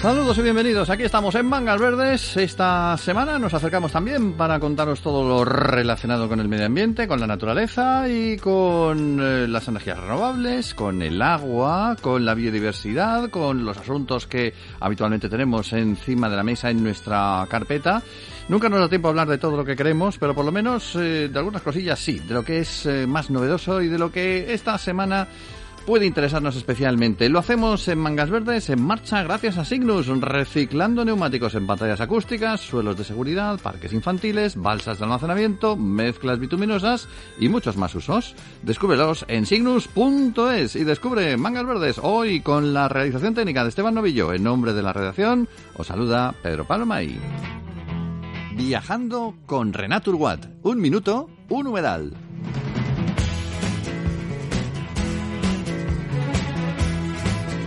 Saludos y bienvenidos, aquí estamos en Mangas Verdes. Esta semana nos acercamos también para contaros todo lo relacionado con el medio ambiente, con la naturaleza y con las energías renovables, con el agua, con la biodiversidad, con los asuntos que habitualmente tenemos encima de la mesa en nuestra carpeta. Nunca nos da tiempo a hablar de todo lo que queremos, pero por lo menos de algunas cosillas sí, de lo que es más novedoso y de lo que esta semana puede interesarnos especialmente. Lo hacemos en Mangas Verdes, en marcha gracias a Cygnus, reciclando neumáticos en pantallas acústicas, suelos de seguridad, parques infantiles, balsas de almacenamiento, mezclas bituminosas y muchos más usos. Descúbrelos en cygnus.es y descubre Mangas Verdes hoy con la realización técnica de Esteban Novillo. En nombre de la redacción os saluda Pedro Palomay. Viajando con Renato Urguat. Un minuto, un humedal.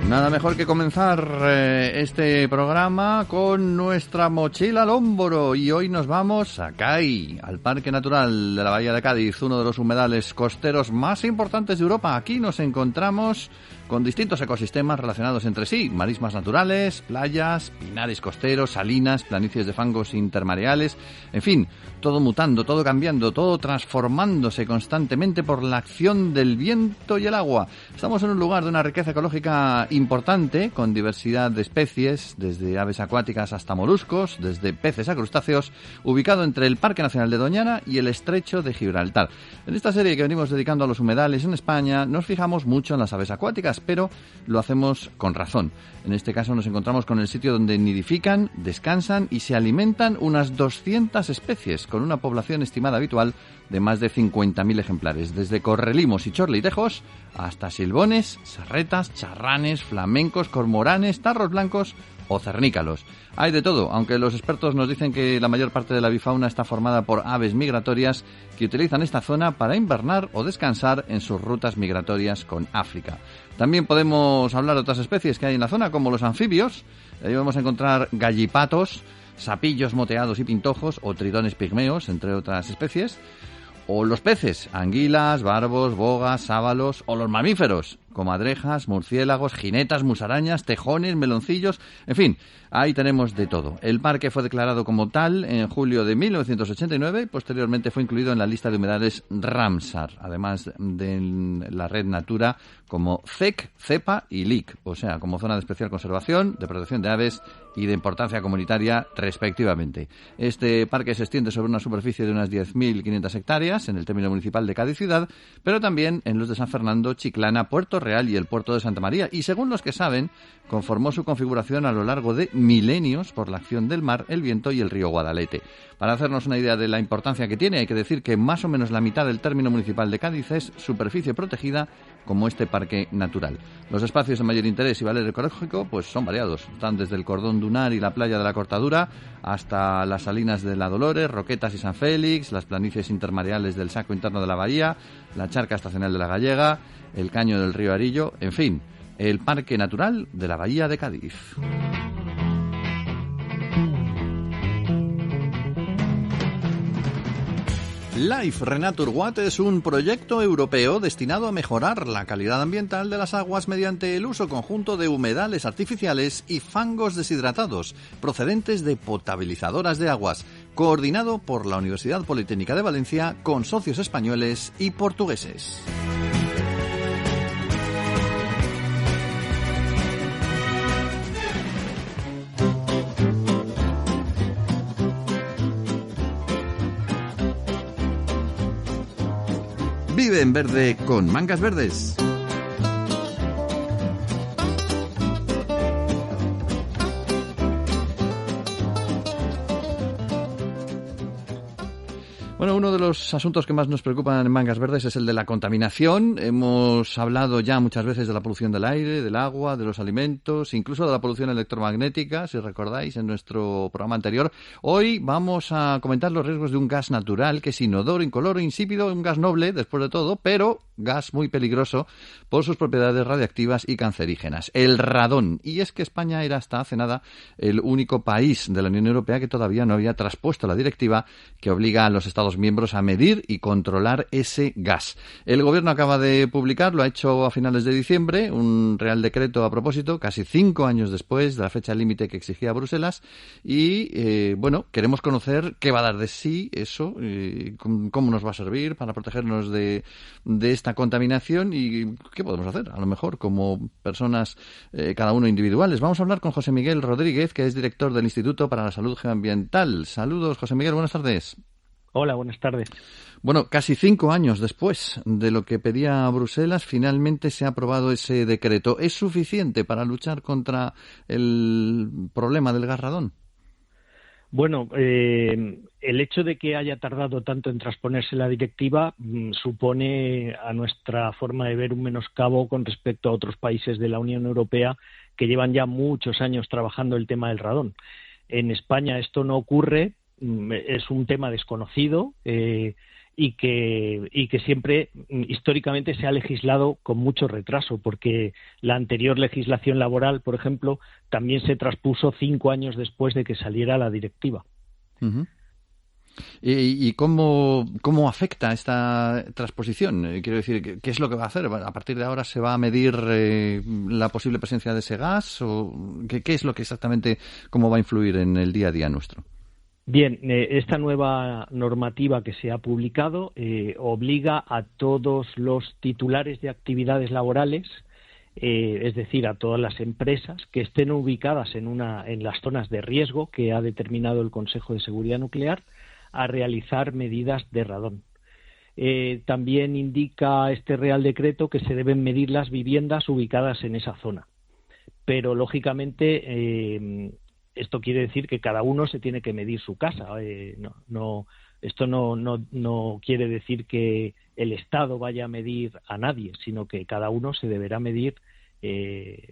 Nada mejor que comenzar este programa con nuestra mochila al hombro y hoy nos vamos a CAI, al Parque Natural de la Bahía de Cádiz, uno de los humedales costeros más importantes de Europa. Aquí nos encontramos con distintos ecosistemas relacionados entre sí, marismas naturales, playas, pinares costeros, salinas, planicies de fangos intermareales, en fin, todo mutando, todo cambiando, todo transformándose constantemente por la acción del viento y el agua. Estamos en un lugar de una riqueza ecológica importante, con diversidad de especies, desde aves acuáticas hasta moluscos, desde peces a crustáceos, ubicado entre el Parque Nacional de Doñana y el Estrecho de Gibraltar. En esta serie que venimos dedicando a los humedales en España, nos fijamos mucho en las aves acuáticas, pero lo hacemos con razón. En este caso nos encontramos con el sitio donde nidifican, descansan y se alimentan unas 200 especies, con una población estimada habitual de más de 50.000 ejemplares, desde correlimos y chorlitejos hasta silbones, sarretas, charranes, flamencos, cormoranes, tarros blancos o cernícalos. Hay de todo, aunque los expertos nos dicen que la mayor parte de la avifauna está formada por aves migratorias que utilizan esta zona para invernar o descansar en sus rutas migratorias con África. También podemos hablar de otras especies que hay en la zona, como los anfibios. Ahí vamos a encontrar gallipatos, sapillos moteados y pintojos o tridones pigmeos, entre otras especies. O los peces, anguilas, barbos, bogas, sábalos, o los mamíferos, comadrejas, murciélagos, jinetas, musarañas, tejones, meloncillos, en fin, ahí tenemos de todo. El parque fue declarado como tal en julio de 1989 y posteriormente fue incluido en la lista de humedales Ramsar, además de la red Natura como CEC, CEPA y LIC, o sea, como zona de especial conservación, de protección de aves y de importancia comunitaria respectivamente. Este parque se extiende sobre una superficie de unas 10.500 hectáreas en el término municipal de Cádiz ciudad, pero también en los de San Fernando, Chiclana, Puerto Real y el puerto de Santa María, y según los que saben, conformó su configuración a lo largo de milenios por la acción del mar, el viento y el río Guadalete. Para hacernos una idea de la importancia que tiene, hay que decir que más o menos la mitad del término municipal de Cádiz es superficie protegida como este parque natural. Los espacios de mayor interés y valor ecológico pues son variados. Están desde el cordón dunar y la playa de la Cortadura hasta las salinas de la Dolores, Roquetas y San Félix, las planicies intermareales del Saco interno de la bahía, la charca estacional de la Gallega, el caño del río Arillo, en fin, el Parque Natural de la Bahía de Cádiz. Life Renato Urguat es un proyecto europeo destinado a mejorar la calidad ambiental de las aguas mediante el uso conjunto de humedales artificiales y fangos deshidratados procedentes de potabilizadoras de aguas, coordinado por la Universidad Politécnica de Valencia con socios españoles y portugueses. Vive en verde con Mangas Verdes. Bueno, uno de los asuntos que más nos preocupan en Mangas Verdes es el de la contaminación. Hemos hablado ya muchas veces de la polución del aire, del agua, de los alimentos, incluso de la polución electromagnética, si recordáis, en nuestro programa anterior. Hoy vamos a comentar los riesgos de un gas natural que es inodoro, incoloro, insípido, un gas noble, después de todo, pero gas muy peligroso por sus propiedades radiactivas y cancerígenas, el radón. Y es que España era hasta hace nada el único país de la Unión Europea que todavía no había traspuesto la directiva que obliga a los Estados miembros a medir y controlar ese gas. El Gobierno acaba de publicar, lo ha hecho a finales de diciembre, un Real Decreto a propósito, casi 5 años después de la fecha límite que exigía Bruselas, y bueno, queremos conocer qué va a dar de sí eso, cómo nos va a servir para protegernos de esta contaminación y qué podemos hacer, a lo mejor, como personas, cada uno individuales. Vamos a hablar con José Miguel Rodríguez, que es director del Instituto para la Salud Geoambiental. Saludos, José Miguel, buenas tardes. Hola, buenas tardes. Bueno, casi 5 años después de lo que pedía Bruselas, finalmente se ha aprobado ese decreto. ¿Es suficiente para luchar contra el problema del gas radón? Bueno, el hecho de que haya tardado tanto en transponerse la directiva supone, a nuestra forma de ver, un menoscabo con respecto a otros países de la Unión Europea que llevan ya muchos años trabajando el tema del radón. En España esto no ocurre, es un tema desconocido y que siempre históricamente se ha legislado con mucho retraso, porque la anterior legislación laboral, por ejemplo, también se traspuso 5 años después de que saliera la directiva. Uh-huh. ¿Y cómo afecta esta transposición? Quiero decir, ¿qué es lo que va a hacer? ¿A partir de ahora se va a medir la posible presencia de ese gas? ¿O qué es lo que exactamente, cómo va a influir en el día a día nuestro? Bien, esta nueva normativa que se ha publicado obliga a todos los titulares de actividades laborales, es decir, a todas las empresas que estén ubicadas en las zonas de riesgo que ha determinado el Consejo de Seguridad Nuclear, a realizar medidas de radón. También indica este Real Decreto que se deben medir las viviendas ubicadas en esa zona. Pero, lógicamente, esto quiere decir que cada uno se tiene que medir su casa. Esto no quiere decir que el Estado vaya a medir a nadie, sino que cada uno se deberá medir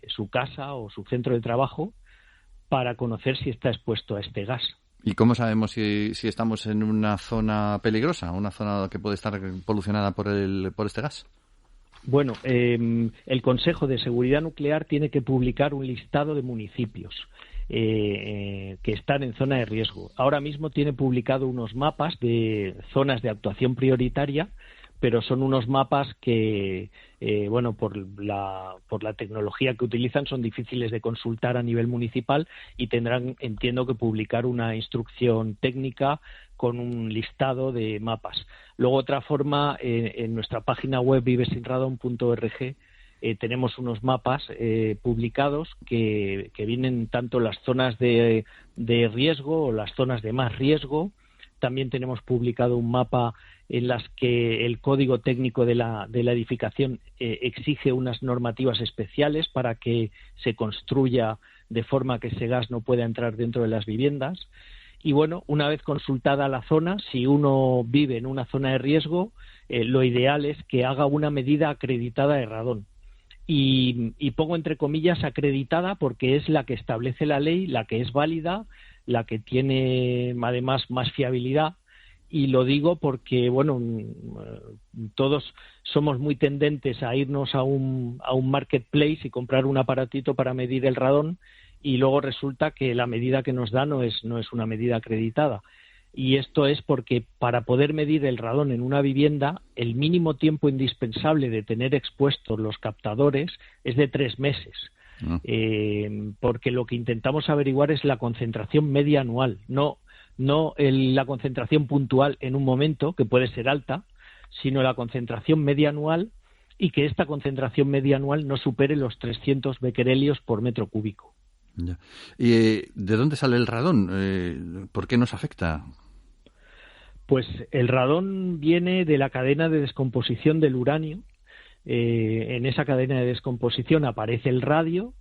su casa o su centro de trabajo para conocer si está expuesto a este gas. ¿Y cómo sabemos si estamos en una zona peligrosa, una zona que puede estar polucionada por este gas? Bueno, el Consejo de Seguridad Nuclear tiene que publicar un listado de municipios que están en zona de riesgo. Ahora mismo tiene publicado unos mapas de zonas de actuación prioritaria, pero son unos mapas que, por la tecnología que utilizan, son difíciles de consultar a nivel municipal y tendrán, entiendo, que publicar una instrucción técnica con un listado de mapas. Luego, otra forma, en nuestra página web vivesinradon.org tenemos unos mapas publicados que vienen tanto las zonas de riesgo o las zonas de más riesgo. También tenemos publicado un mapa en las que el código técnico de la edificación exige unas normativas especiales para que se construya de forma que ese gas no pueda entrar dentro de las viviendas. Y bueno, una vez consultada la zona, si uno vive en una zona de riesgo, lo ideal es que haga una medida acreditada de radón. Y pongo entre comillas acreditada porque es la que establece la ley, la que es válida, la que tiene además más fiabilidad. Y lo digo porque, todos somos muy tendentes a irnos a un marketplace y comprar un aparatito para medir el radón, y luego resulta que la medida que nos da no es una medida acreditada. Y esto es porque para poder medir el radón en una vivienda, el mínimo tiempo indispensable de tener expuestos los captadores es de 3 meses. Porque lo que intentamos averiguar es la concentración media anual, no la concentración puntual en un momento, que puede ser alta, sino la concentración media anual, y que esta concentración media anual no supere los 300 becquerelios por metro cúbico. Ya. ¿Y de dónde sale el radón? ¿Por qué nos afecta? Pues el radón viene de la cadena de descomposición del uranio. En esa cadena de descomposición aparece el radio,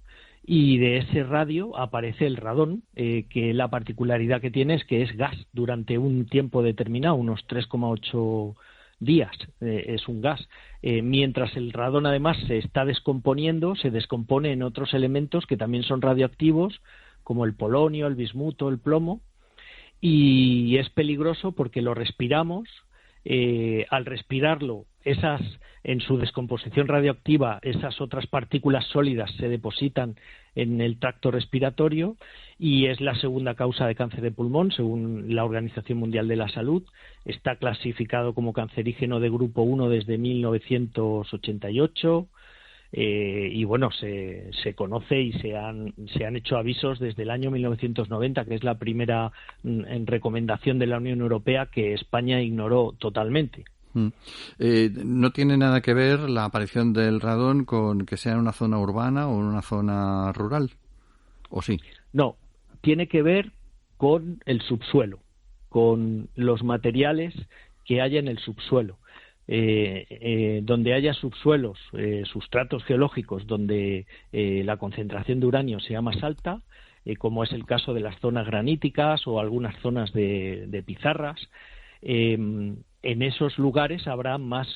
y de ese radio aparece el radón, que la particularidad que tiene es que es gas durante un tiempo determinado, unos 3,8 días, es un gas. Mientras el radón además se está descomponiendo, se descompone en otros elementos que también son radioactivos, como el polonio, el bismuto, el plomo, y es peligroso porque lo respiramos. Al respirarlo, en su descomposición radioactiva, esas otras partículas sólidas se depositan en el tracto respiratorio y es la segunda causa de cáncer de pulmón, según la Organización Mundial de la Salud. Está clasificado como cancerígeno de grupo 1 desde 1988. Y bueno, se conoce y se han hecho avisos desde el año 1990, que es la primera recomendación de la Unión Europea que España ignoró totalmente. ¿No tiene nada que ver la aparición del radón con que sea en una zona urbana o en una zona rural? ¿O sí? No, tiene que ver con el subsuelo, con los materiales que haya en el subsuelo. Donde haya subsuelos, sustratos geológicos donde la concentración de uranio sea más alta, como es el caso de las zonas graníticas o algunas zonas de pizarras, en esos lugares habrá más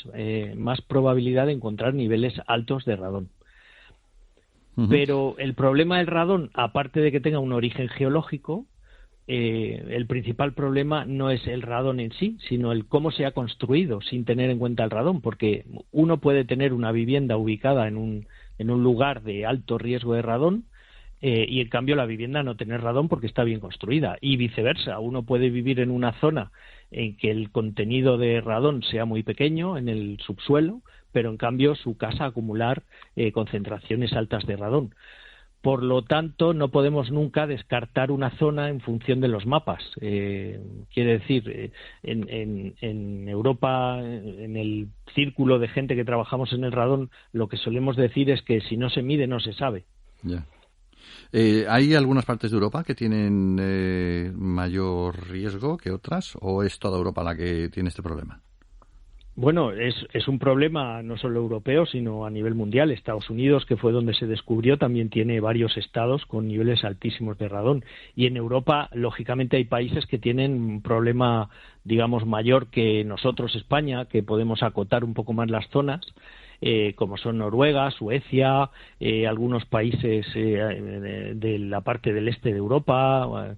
probabilidad de encontrar niveles altos de radón. Uh-huh. Pero el problema del radón, aparte de que tenga un origen geológico, el principal problema no es el radón en sí, sino el cómo se ha construido sin tener en cuenta el radón, porque uno puede tener una vivienda ubicada en un lugar de alto riesgo de radón y en cambio la vivienda no tener radón porque está bien construida, y viceversa. Uno puede vivir en una zona en que el contenido de radón sea muy pequeño en el subsuelo, pero en cambio su casa acumular concentraciones altas de radón. Por lo tanto, no podemos nunca descartar una zona en función de los mapas. Quiere decir, en Europa, en el círculo de gente que trabajamos en el radón, lo que solemos decir es que si no se mide, no se sabe. Ya. ¿Hay algunas partes de Europa que tienen mayor riesgo que otras, o es toda Europa la que tiene este problema? Bueno, es un problema no solo europeo, sino a nivel mundial. Estados Unidos, que fue donde se descubrió, también tiene varios estados con niveles altísimos de radón. Y en Europa, lógicamente, hay países que tienen un problema, digamos, mayor que nosotros, España, que podemos acotar un poco más las zonas, como son Noruega, Suecia, algunos países de la parte del este de Europa.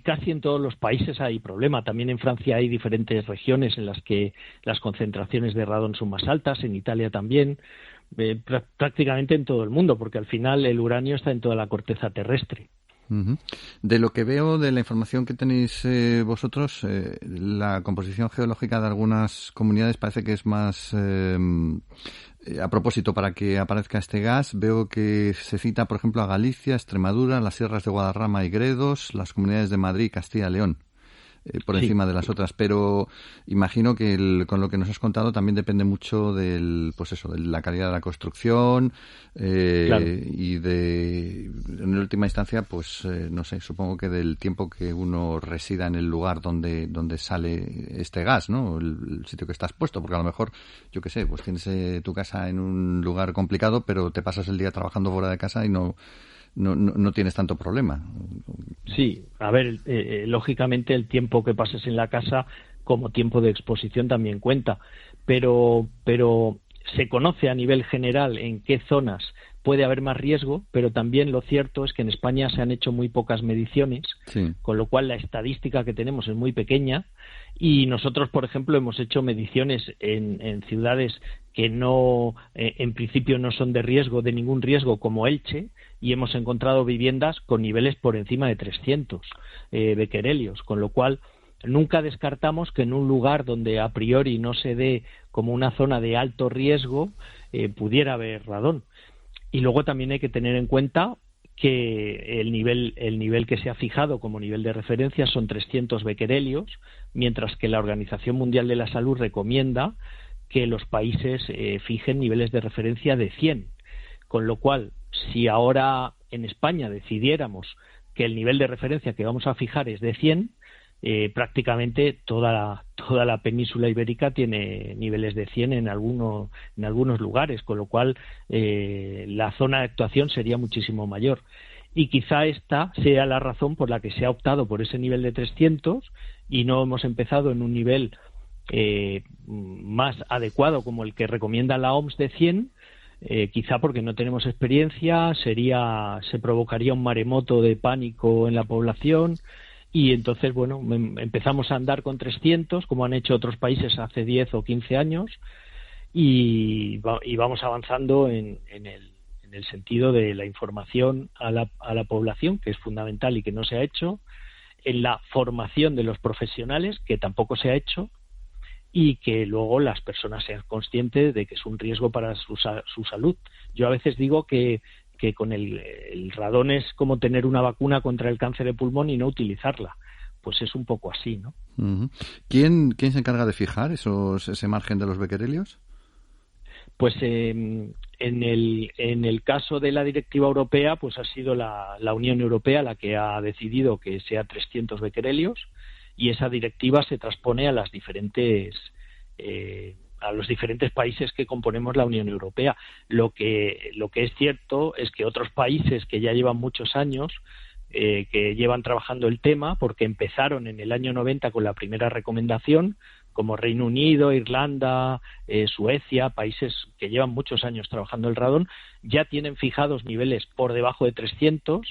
Casi en todos los países hay problema. También en Francia hay diferentes regiones en las que las concentraciones de radón son más altas, en Italia también, prácticamente en todo el mundo, porque al final el uranio está en toda la corteza terrestre. Uh-huh. De lo que veo de la información que tenéis vosotros, la composición geológica de algunas comunidades parece que es más a propósito para que aparezca este gas. Veo que se cita, por ejemplo, a Galicia, Extremadura, las sierras de Guadarrama y Gredos, las comunidades de Madrid, Castilla y León, por encima de las otras, pero imagino que con lo que nos has contado también depende mucho de la calidad de la construcción, claro. Y en última instancia, no sé, supongo que del tiempo que uno resida en el lugar donde sale este gas, ¿no? El sitio que estás puesto, porque a lo mejor, yo qué sé, pues tienes tu casa en un lugar complicado, pero te pasas el día trabajando fuera de casa y no tienes tanto problema. Sí, a ver, lógicamente el tiempo que pases en la casa como tiempo de exposición también cuenta, pero se conoce a nivel general en qué zonas puede haber más riesgo, pero también lo cierto es que en España se han hecho muy pocas mediciones, sí. Con lo cual la estadística que tenemos es muy pequeña, y nosotros, por ejemplo, hemos hecho mediciones en ciudades que no, en principio no son de ningún riesgo, como Elche, y hemos encontrado viviendas con niveles por encima de 300 becquerelios, con lo cual nunca descartamos que en un lugar donde a priori no se dé como una zona de alto riesgo pudiera haber radón. Y luego también hay que tener en cuenta que el nivel que se ha fijado como nivel de referencia son 300 becquerelios, mientras que la Organización Mundial de la Salud recomienda que los países fijen niveles de referencia de 100. Con lo cual, si ahora en España decidiéramos que el nivel de referencia que vamos a fijar es de 100, prácticamente toda la península ibérica tiene niveles de 100 en algunos lugares, con lo cual la zona de actuación sería muchísimo mayor. Y quizá esta sea la razón por la que se ha optado por ese nivel de 300 y no hemos empezado en un nivel más adecuado como el que recomienda la OMS de 100, quizá porque no tenemos experiencia, se provocaría un maremoto de pánico en la población. Y entonces, bueno, empezamos a andar con 300, como han hecho otros países hace 10 o 15 años, y vamos avanzando en en el sentido de la información a la población, que es fundamental y que no se ha hecho, en la formación de los profesionales, que tampoco se ha hecho, y que luego las personas sean conscientes de que es un riesgo para su salud. Yo a veces digo que con el radón es como tener una vacuna contra el cáncer de pulmón y no utilizarla. Pues es un poco así, ¿no? Uh-huh. ¿Quién se encarga de fijar ese margen de los becquerelios? Pues en el caso de la directiva europea, pues ha sido la Unión Europea la que ha decidido que sea 300 becquerelios, y esa directiva se transpone a los diferentes países que componemos la Unión Europea. Lo que es cierto es que otros países que ya llevan muchos años, que llevan trabajando el tema, porque empezaron en el año 90 con la primera recomendación, como Reino Unido, Irlanda, Suecia, países que llevan muchos años trabajando el radón, ya tienen fijados niveles por debajo de 300,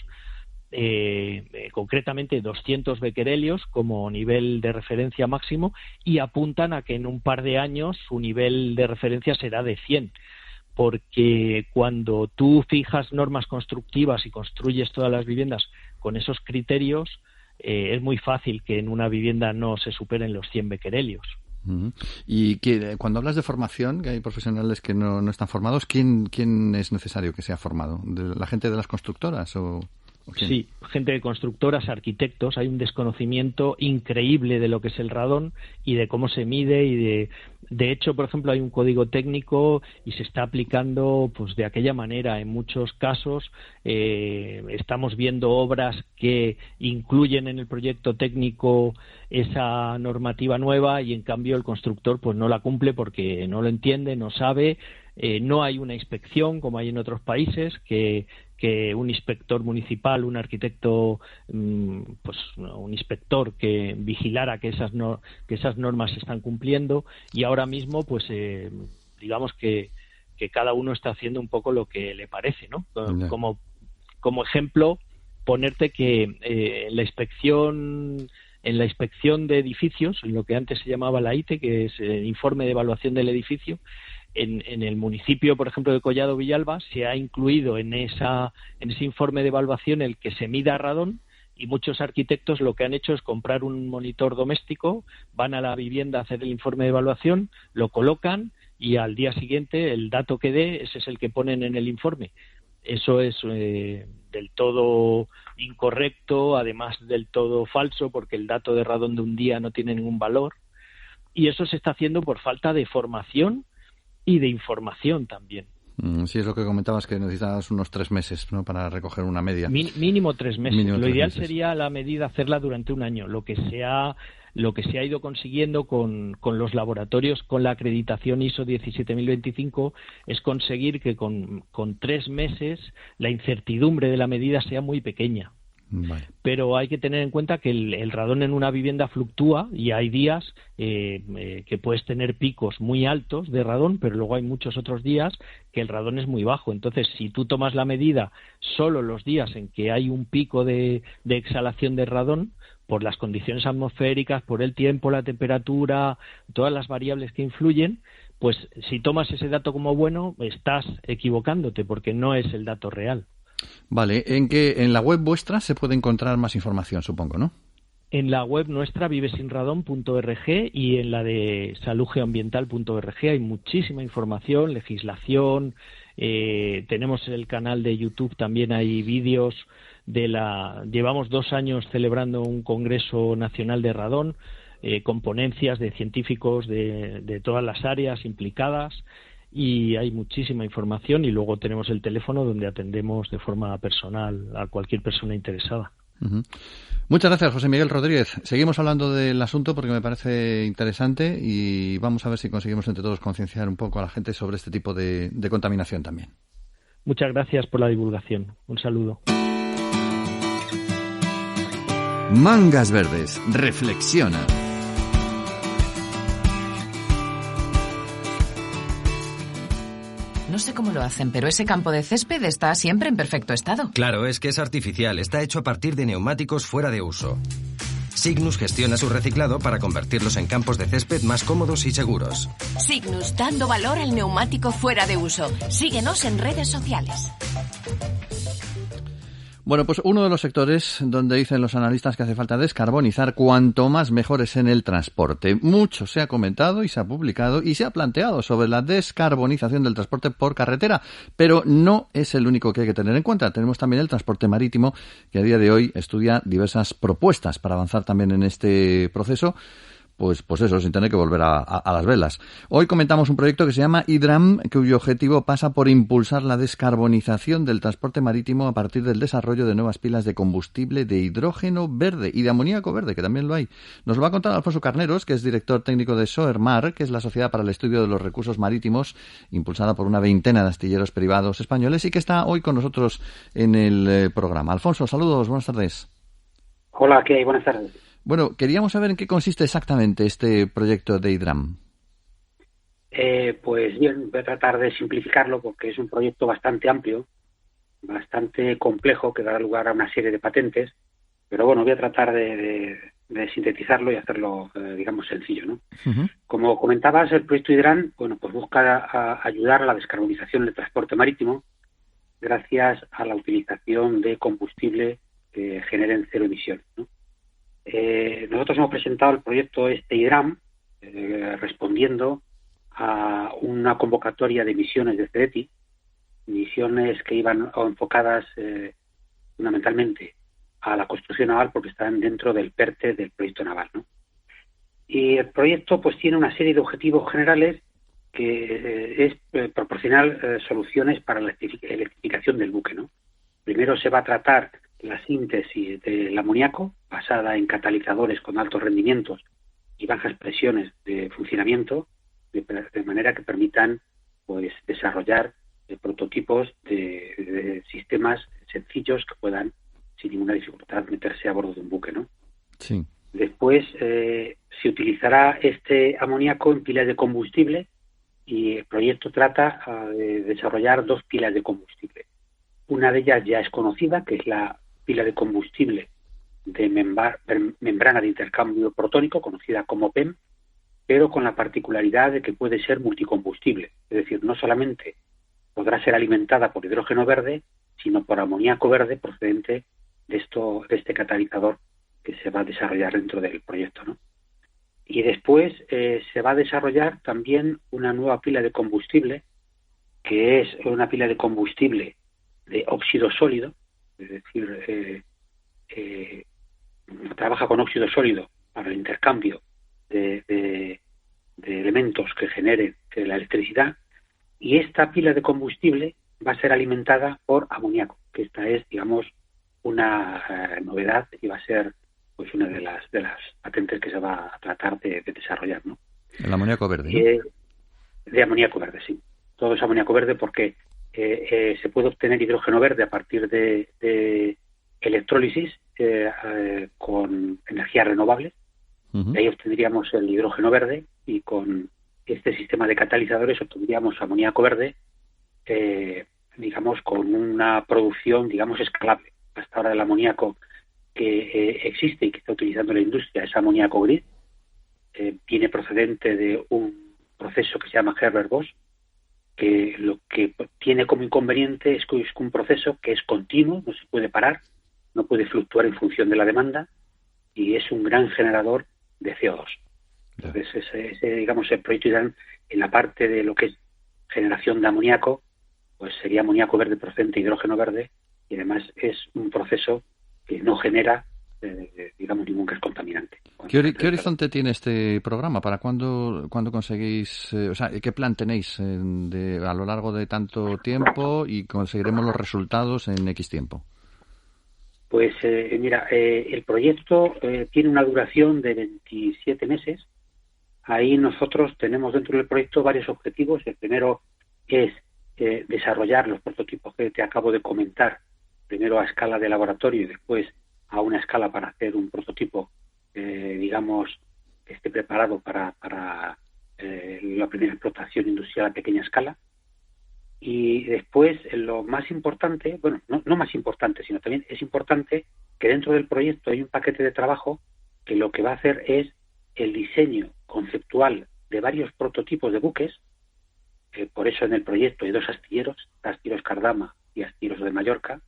concretamente 200 becquerelios como nivel de referencia máximo, y apuntan a que en un par de años su nivel de referencia será de 100. Porque cuando tú fijas normas constructivas y construyes todas las viviendas con esos criterios, es muy fácil que en una vivienda no se superen los 100 becquerelios. Uh-huh. Y cuando hablas de formación, que hay profesionales que no están formados, ¿quién es necesario que sea formado? ¿La gente de las constructoras o quién? Sí, gente de constructoras, arquitectos. Hay un desconocimiento increíble de lo que es el radón y de cómo se mide, y de hecho, por ejemplo, hay un código técnico y se está aplicando pues de aquella manera. En muchos casos estamos viendo obras que incluyen en el proyecto técnico esa normativa nueva, y en cambio el constructor pues no la cumple porque no lo entiende, no sabe. No hay una inspección como hay en otros países, que un inspector municipal, un arquitecto, pues un inspector que vigilara que esas normas se están cumpliendo, y ahora mismo pues digamos que cada uno está haciendo un poco lo que le parece, ¿no? Como ejemplo, ponerte que en la inspección de edificios, en lo que antes se llamaba la ITE, que es el informe de evaluación del edificio, en el municipio, por ejemplo, de Collado Villalba, se ha incluido en ese informe de evaluación el que se mida radón, y muchos arquitectos lo que han hecho es comprar un monitor doméstico, van a la vivienda a hacer el informe de evaluación, lo colocan, y al día siguiente el dato que dé, ese es el que ponen en el informe. Eso es del todo incorrecto, además del todo falso, porque el dato de radón de un día no tiene ningún valor, y eso se está haciendo por falta de formación y de información también. Sí, es lo que comentabas, que necesitas unos 3 meses, ¿no?, para recoger una media. Mínimo 3 meses. Lo ideal sería la medida hacerla durante un año. Lo que se ha ido consiguiendo con los laboratorios, con la acreditación ISO 17025, es conseguir que con 3 meses la incertidumbre de la medida sea muy pequeña. Vale. Pero hay que tener en cuenta que el radón en una vivienda fluctúa, y hay días que puedes tener picos muy altos de radón, pero luego hay muchos otros días que el radón es muy bajo. Entonces, si tú tomas la medida solo los días en que hay un pico de exhalación de radón, por las condiciones atmosféricas, por el tiempo, la temperatura, todas las variables que influyen, pues si tomas ese dato como bueno, estás equivocándote, porque no es el dato real. Vale, en la web vuestra se puede encontrar más información, supongo, ¿no? En la web nuestra, vivesinradon.org, y en la de saludgeoambiental.org hay muchísima información, legislación. Tenemos el canal de YouTube, también hay vídeos llevamos 2 años celebrando un Congreso Nacional de Radón, con ponencias de científicos de todas las áreas implicadas, y hay muchísima información, y luego tenemos el teléfono donde atendemos de forma personal a cualquier persona interesada. Uh-huh. Muchas gracias, José Miguel Rodríguez. Seguimos hablando del asunto porque me parece interesante, y vamos a ver si conseguimos entre todos concienciar un poco a la gente sobre este tipo de contaminación también. Muchas gracias por la divulgación. Un saludo. Mangas Verdes. Reflexiona. No sé cómo lo hacen, pero ese campo de césped está siempre en perfecto estado. Claro, es que es artificial. Está hecho a partir de neumáticos fuera de uso. Cygnus gestiona su reciclado para convertirlos en campos de césped más cómodos y seguros. Cygnus, dando valor al neumático fuera de uso. Síguenos en redes sociales. Bueno, pues uno de los sectores donde dicen los analistas que hace falta descarbonizar cuanto más mejor es en el transporte. Mucho se ha comentado y se ha publicado y se ha planteado sobre la descarbonización del transporte por carretera, pero no es el único que hay que tener en cuenta. Tenemos también el transporte marítimo, que a día de hoy estudia diversas propuestas para avanzar también en este proceso. Pues eso, sin tener que volver a las velas. Hoy comentamos un proyecto que se llama Hidram, cuyo objetivo pasa por impulsar la descarbonización del transporte marítimo a partir del desarrollo de nuevas pilas de combustible de hidrógeno verde y de amoníaco verde, que también lo hay. Nos lo va a contar Alfonso Carneros, que es director técnico de Soermar, que es la Sociedad para el Estudio de los Recursos Marítimos, impulsada por una veintena de astilleros privados españoles y que está hoy con nosotros en el programa. Alfonso, saludos, buenas tardes. Hola, ¿qué hay? Buenas tardes. Bueno, queríamos saber en qué consiste exactamente este proyecto de Hidram. Pues bien, voy a tratar de simplificarlo porque es un proyecto bastante amplio, bastante complejo, que dará lugar a una serie de patentes, pero bueno, voy a tratar de sintetizarlo y hacerlo, digamos, sencillo, ¿no? Uh-huh. Como comentabas, el proyecto Hidram, bueno, pues busca ayudar a la descarbonización del transporte marítimo gracias a la utilización de combustible que generen cero emisiones, ¿no? Nosotros hemos presentado el proyecto Hidram respondiendo a una convocatoria de misiones de CEDETI, misiones que iban enfocadas fundamentalmente a la construcción naval porque están dentro del PERTE del proyecto naval, ¿no? Y el proyecto pues tiene una serie de objetivos generales que es proporcionar soluciones para la electrificación del buque, ¿no? Primero se va a tratar la síntesis del amoníaco basada en catalizadores con altos rendimientos y bajas presiones de funcionamiento, de manera que permitan pues desarrollar prototipos de sistemas sencillos que puedan sin ninguna dificultad meterse a bordo de un buque, ¿no? Sí. Después se utilizará este amoníaco en pilas de combustible y el proyecto trata de desarrollar 2 pilas de combustible. Una de ellas ya es conocida, que es la pila de combustible de membrana de intercambio protónico, conocida como PEM, pero con la particularidad de que puede ser multicombustible. Es decir, no solamente podrá ser alimentada por hidrógeno verde, sino por amoníaco verde procedente de este catalizador que se va a desarrollar dentro del proyecto, ¿no? Y después se va a desarrollar también una nueva pila de combustible, que es una pila de combustible de óxido sólido, es decir, trabaja con óxido sólido para el intercambio de elementos que generen la electricidad, y esta pila de combustible va a ser alimentada por amoníaco, que esta es, digamos, una novedad y va a ser pues una de las patentes que se va a tratar de desarrollar, ¿no? El amoníaco verde, ¿no? De amoníaco verde, sí. Todo es amoníaco verde porque se puede obtener hidrógeno verde a partir de electrólisis con energías renovables. Uh-huh. De ahí obtendríamos el hidrógeno verde y con este sistema de catalizadores obtendríamos amoníaco verde, digamos, con una producción, digamos, escalable. Hasta ahora el amoníaco que existe y que está utilizando la industria es amoníaco gris, viene procedente de un proceso que se llama Haber-Bosch, que lo que tiene como inconveniente es que es un proceso que es continuo, no se puede parar, no puede fluctuar en función de la demanda y es un gran generador de CO2. Entonces, ese digamos, el proyecto Hidram, en la parte de lo que es generación de amoníaco, pues sería amoníaco verde procedente de hidrógeno verde, y además es un proceso que no genera, digamos, ningún gas contaminante. ¿Qué horizonte tiene este programa? ¿Para cuándo conseguís, o sea, qué plan tenéis a lo largo de tanto tiempo y conseguiremos los resultados en X tiempo? Pues mira, el proyecto tiene una duración de 27 meses. Ahí nosotros tenemos dentro del proyecto varios objetivos. El primero es desarrollar los prototipos que te acabo de comentar, primero a escala de laboratorio y después a una escala para hacer un prototipo, digamos, que esté preparado para la primera explotación industrial a pequeña escala. Y después, lo más importante, bueno, no más importante, sino también es importante que dentro del proyecto hay un paquete de trabajo que lo que va a hacer es el diseño conceptual de varios prototipos de buques. Por eso en el proyecto hay 2 astilleros, Astilleros Cardama y Astilleros de Mallorca,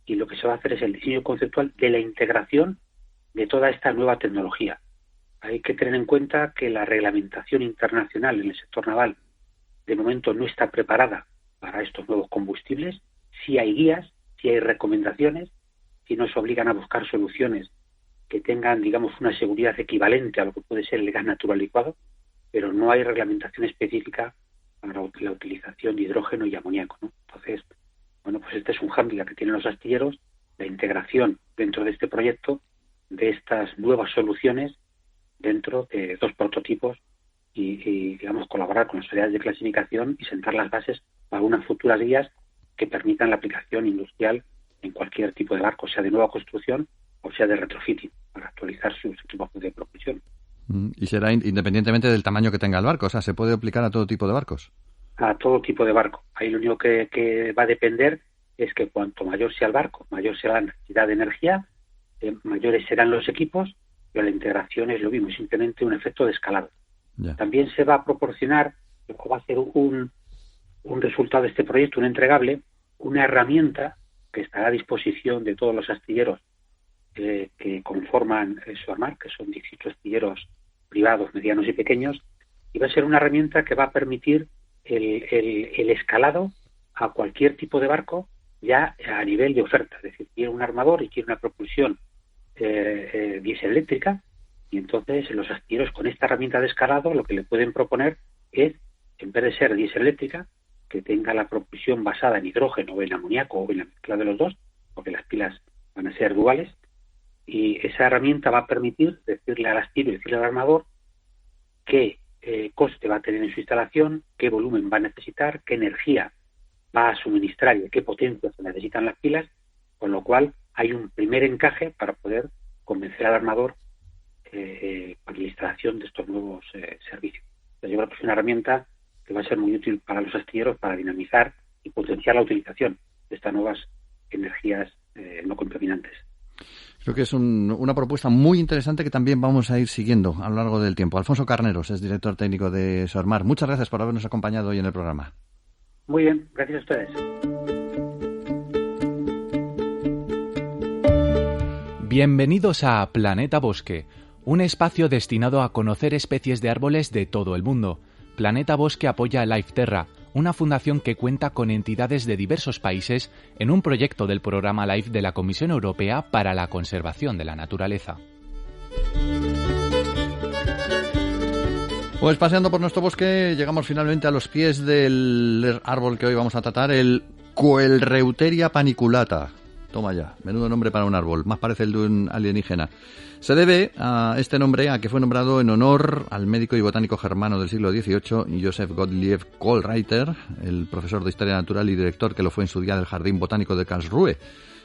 y lo que se va a hacer es el diseño conceptual de la integración de toda esta nueva tecnología. Hay que tener en cuenta que la reglamentación internacional en el sector naval de momento no está preparada para estos nuevos combustibles. Sí hay guías, sí hay recomendaciones, sí nos obligan a buscar soluciones que tengan, digamos, una seguridad equivalente a lo que puede ser el gas natural licuado, pero no hay reglamentación específica para la utilización de hidrógeno y amoníaco, ¿no? Entonces, bueno, pues este es un hándicap que tienen los astilleros, la integración dentro de este proyecto de estas nuevas soluciones dentro de 2 prototipos y, digamos, colaborar con las sociedades de clasificación y sentar las bases para unas futuras guías que permitan la aplicación industrial en cualquier tipo de barco, sea de nueva construcción o sea de retrofitting, para actualizar sus equipos de propulsión. Y será independientemente del tamaño que tenga el barco, o sea, ¿se puede aplicar a todo tipo de barcos? A todo tipo de barco. Ahí lo único que va a depender es que cuanto mayor sea el barco, mayor será la necesidad de energía, mayores serán los equipos, pero la integración es lo mismo, simplemente un efecto de escalado. Ya. También se va a proporcionar, lo que va a ser un resultado de este proyecto, un entregable, una herramienta que estará a disposición de todos los astilleros que conforman SOARMAR, que son 18 astilleros privados, medianos y pequeños, y va a ser una herramienta que va a permitir el escalado a cualquier tipo de barco ya a nivel de oferta. Es decir, quiere un armador y quiere una propulsión diésel eléctrica, y entonces los astilleros con esta herramienta de escalado lo que le pueden proponer es, en vez de ser diésel eléctrica, que tenga la propulsión basada en hidrógeno o en amoníaco o en la mezcla de los dos, porque las pilas van a ser duales, y esa herramienta va a permitir decirle al astillero y decirle al armador qué coste va a tener en su instalación, qué volumen va a necesitar, qué energía va a suministrar y qué potencia se necesitan las pilas, con lo cual hay un primer encaje para poder convencer al armador para la instalación de estos nuevos servicios. Entonces, yo creo que es una herramienta que va a ser muy útil para los astilleros para dinamizar y potenciar la utilización de estas nuevas energías no contaminantes. Creo que es una propuesta muy interesante que también vamos a ir siguiendo a lo largo del tiempo. Alfonso Carneros es director técnico de SOARMAR. Muchas gracias por habernos acompañado hoy en el programa. Muy bien, gracias a ustedes. Bienvenidos a Planeta Bosque, un espacio destinado a conocer especies de árboles de todo el mundo. Planeta Bosque apoya a LifeTerra, una fundación que cuenta con entidades de diversos países en un proyecto del programa LIFE de la Comisión Europea para la conservación de la naturaleza. Pues paseando por nuestro bosque llegamos finalmente a los pies del árbol que hoy vamos a tratar, el Coelreuteria paniculata. Toma ya, menudo nombre para un árbol, más parece el de un alienígena. Se debe a este nombre a que fue nombrado en honor al médico y botánico germano del siglo XVIII, Joseph Gottlieb Kohlreiter, el profesor de Historia Natural y director que lo fue en su día del Jardín Botánico de Karlsruhe.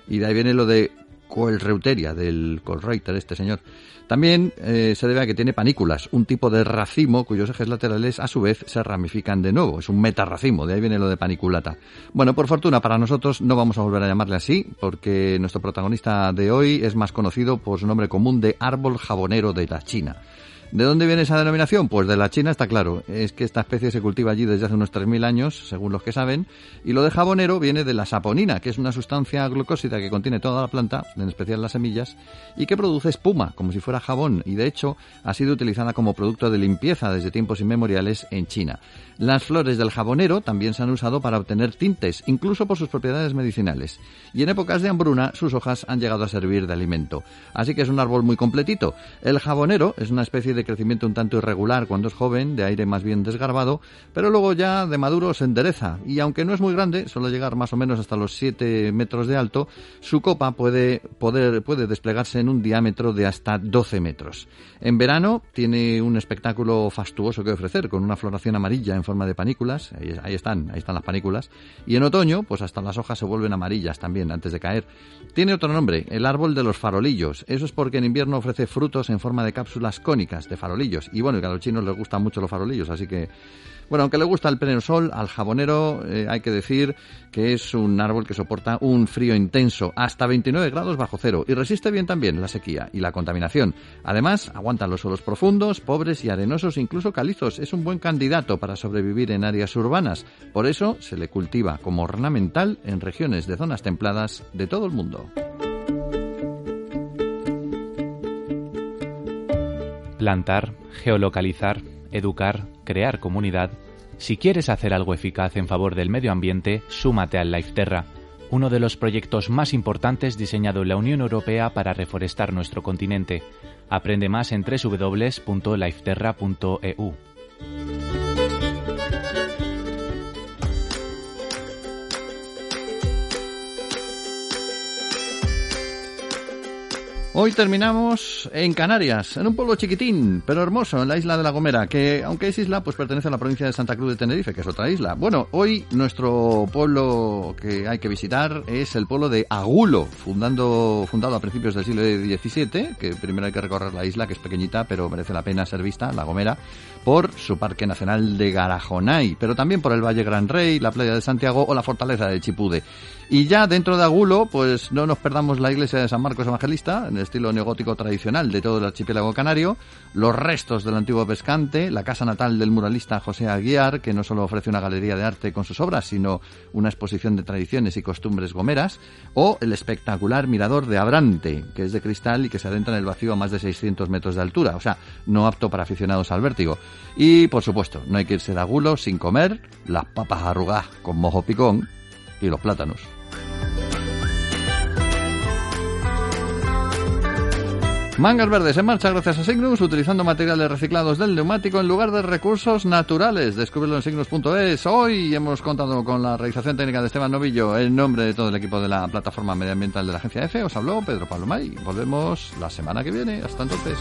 Y de ahí viene lo de Coelreuteria, del Kohlreiter, este señor. También se debe a que tiene panículas, un tipo de racimo cuyos ejes laterales a su vez se ramifican de nuevo. Es un metarracimo, de ahí viene lo de paniculata. Bueno, por fortuna para nosotros no vamos a volver a llamarle así, porque nuestro protagonista de hoy es más conocido por su nombre común de árbol jabonero de la China. ¿De dónde viene esa denominación? Pues de la China, está claro. Es que esta especie se cultiva allí desde hace unos 3.000 años, según los que saben, y lo de jabonero viene de la saponina, que es una sustancia glucósida que contiene toda la planta, en especial las semillas, y que produce espuma, como si fuera jabón, y de hecho ha sido utilizada como producto de limpieza desde tiempos inmemoriales en China. Las flores del jabonero también se han usado para obtener tintes, incluso por sus propiedades medicinales, y en épocas de hambruna sus hojas han llegado a servir de alimento. Así que es un árbol muy completito. El jabonero es una especie de crecimiento un tanto irregular cuando es joven, de aire más bien desgarbado, pero luego ya de maduro se endereza, y aunque no es muy grande, suele llegar más o menos hasta los 7 metros de alto, su copa puede desplegarse en un diámetro de hasta 12 metros. En verano tiene un espectáculo fastuoso que ofrecer, con una floración amarilla en forma de panículas, ahí están las panículas, y en otoño, pues hasta las hojas se vuelven amarillas también antes de caer. Tiene otro nombre, el árbol de los farolillos. Eso es porque en invierno ofrece frutos en forma de cápsulas cónicas, bombas de farolillos. Y bueno, que a los chinos les gustan mucho los farolillos, así que... Bueno, aunque le gusta el pleno sol, al jabonero hay que decir que es un árbol que soporta un frío intenso, hasta 29 grados bajo cero, y resiste bien también la sequía y la contaminación. Además, aguanta los suelos profundos, pobres y arenosos, incluso calizos. Es un buen candidato para sobrevivir en áreas urbanas. Por eso se le cultiva como ornamental en regiones de zonas templadas de todo el mundo. Plantar, geolocalizar, educar, crear comunidad. Si quieres hacer algo eficaz en favor del medio ambiente, súmate al Lifeterra, uno de los proyectos más importantes diseñado en la Unión Europea para reforestar nuestro continente. Aprende más en www.lifeterra.eu. Hoy terminamos en Canarias, en un pueblo chiquitín, pero hermoso, en la isla de La Gomera, que aunque es isla, pues pertenece a la provincia de Santa Cruz de Tenerife, que es otra isla. Bueno, hoy nuestro pueblo que hay que visitar es el pueblo de Agulo, fundado a principios del siglo XVII, que primero hay que recorrer la isla, que es pequeñita, pero merece la pena ser vista, La Gomera, por su Parque Nacional de Garajonay, pero también por el Valle Gran Rey, la playa de Santiago o la fortaleza de Chipude. Y ya dentro de Agulo, pues no nos perdamos la iglesia de San Marcos Evangelista, en el estilo neogótico tradicional de todo el archipiélago canario, los restos del antiguo pescante, la casa natal del muralista José Aguiar, que no solo ofrece una galería de arte con sus obras, sino una exposición de tradiciones y costumbres gomeras, o el espectacular mirador de Abrante, que es de cristal y que se adentra en el vacío a más de 600 metros de altura, o sea, no apto para aficionados al vértigo. Y, por supuesto, no hay que irse de Agulo sin comer las papas arrugadas con mojo picón y los plátanos. Mangas Verdes en marcha gracias a Signus, utilizando materiales reciclados del neumático en lugar de recursos naturales. Descúbrelo en signus.es. Hoy hemos contado con la realización técnica de Esteban Novillo. En nombre de todo el equipo de la plataforma medioambiental de la Agencia EFE, os habló Pedro Pablo May. Volvemos la semana que viene. Hasta entonces.